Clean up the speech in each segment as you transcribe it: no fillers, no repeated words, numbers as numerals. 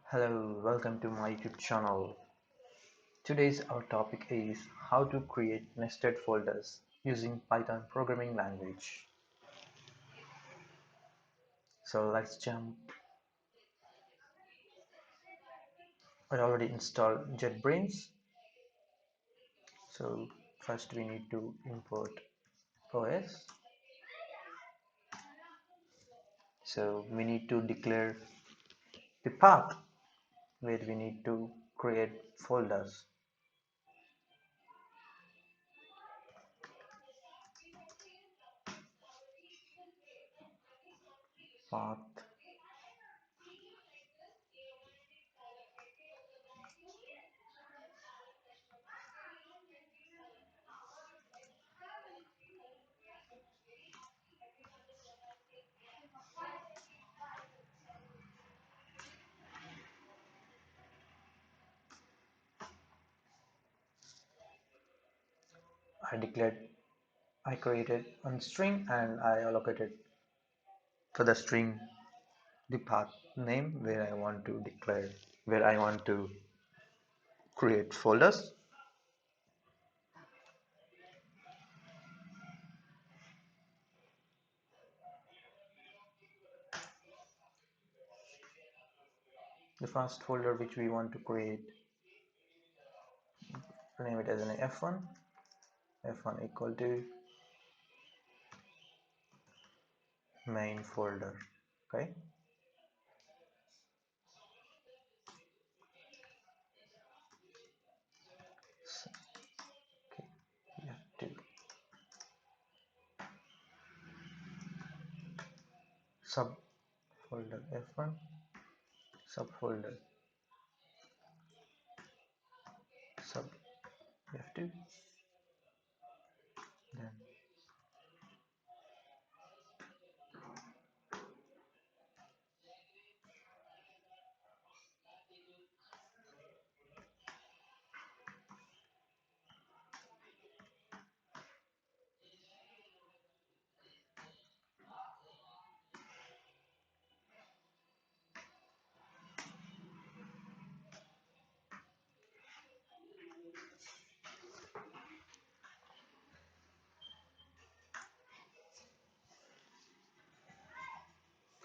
Hello, welcome to my YouTube channel. Today's our topic is how to create nested folders using Python programming language. So let's jump. I already installed JetBrains. So first we need to import OS. So we need to declare the path where we need to create folders. Path. I created one string and I allocated for the string the path name where I want to declare, where I want to create folders. The first folder which we want to create, name it as an f1 equal to main folder. Okay, so, okay, we have to subfolder f1 subfolder sub f2, then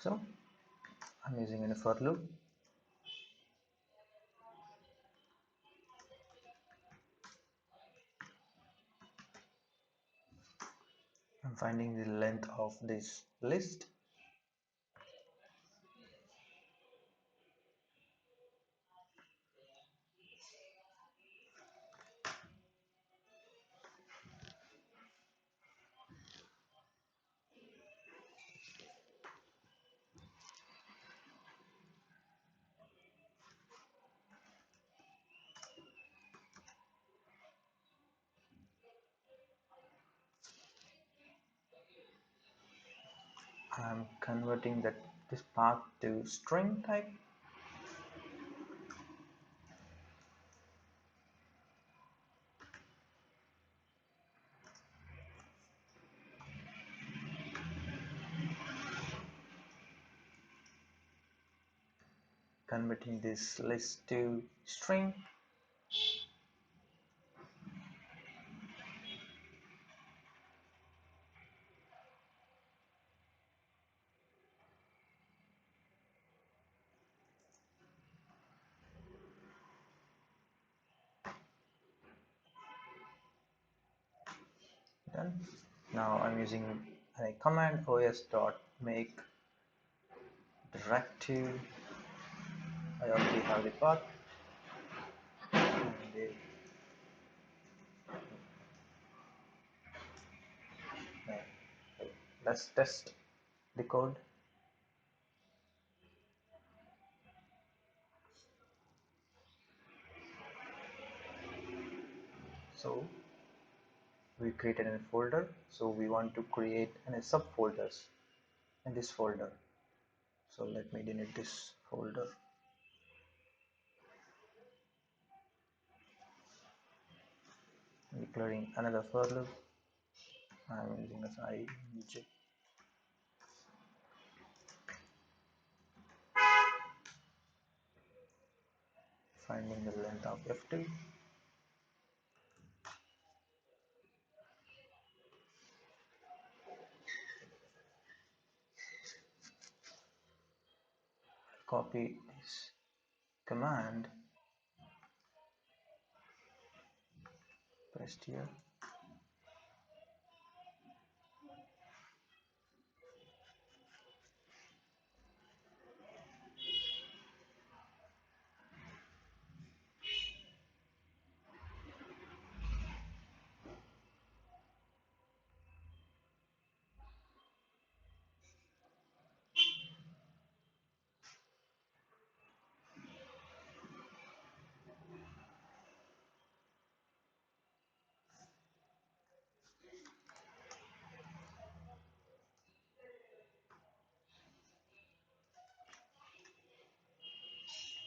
so I'm using a for loop. I'm finding the length of this list. I'm converting this path to string type. Converting this list to string. Done. Now I'm using a command os.make directive. I already have the path. And let's test the code. So we created a folder. So we want to create a subfolders in this folder. So let me delete this folder. Declaring another for loop. I'm using as I finding the length of F2. Copy this command, paste here.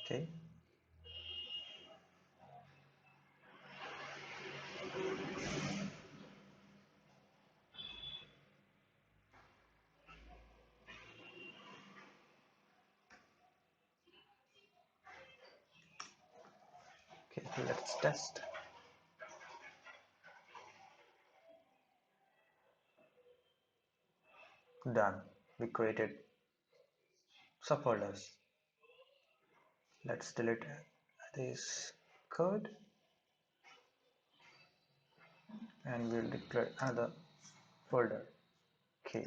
Okay. Okay, let's test. Done. We created subfolders. Let's delete this code and we'll declare another folder. Okay.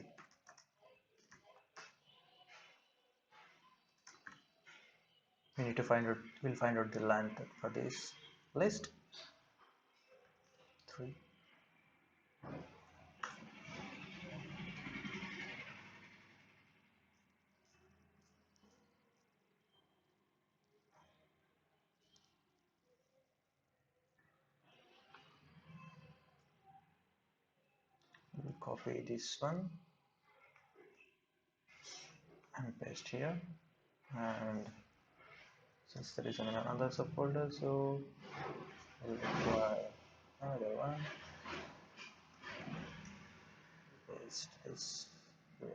We need to find out. We'll find out the length for this list. 3. We'll copy this one and paste here. And since there is another subfolder, so we'll require another one. Paste this here.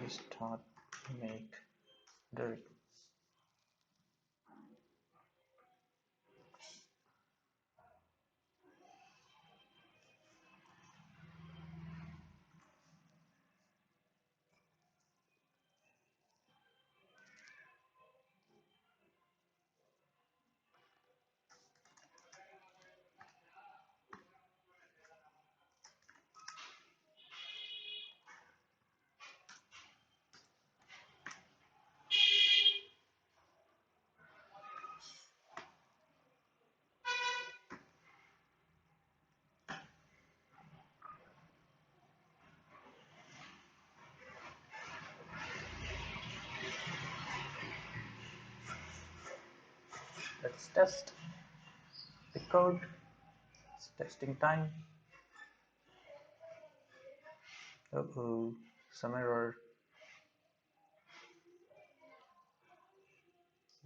We start make dirt. Let's test the code. It's testing time. Uh-oh, some error.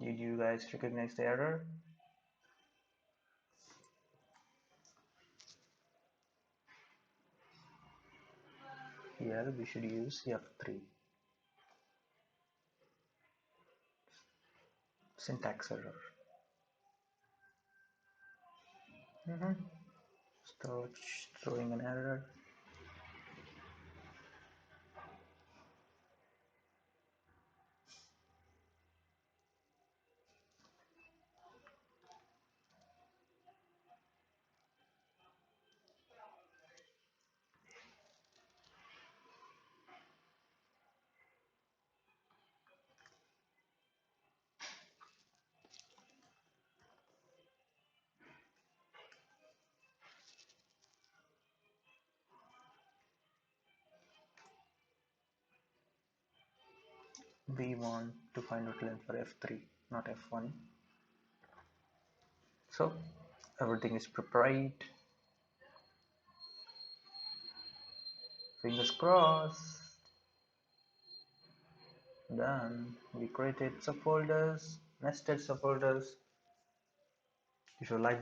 Did you guys recognize the error? Here we should use F3. Syntax error. So it's throwing an error. We want to find out length for F3, not F1. So everything is prepared. Fingers crossed. Done. We created subfolders, nested subfolders. If you like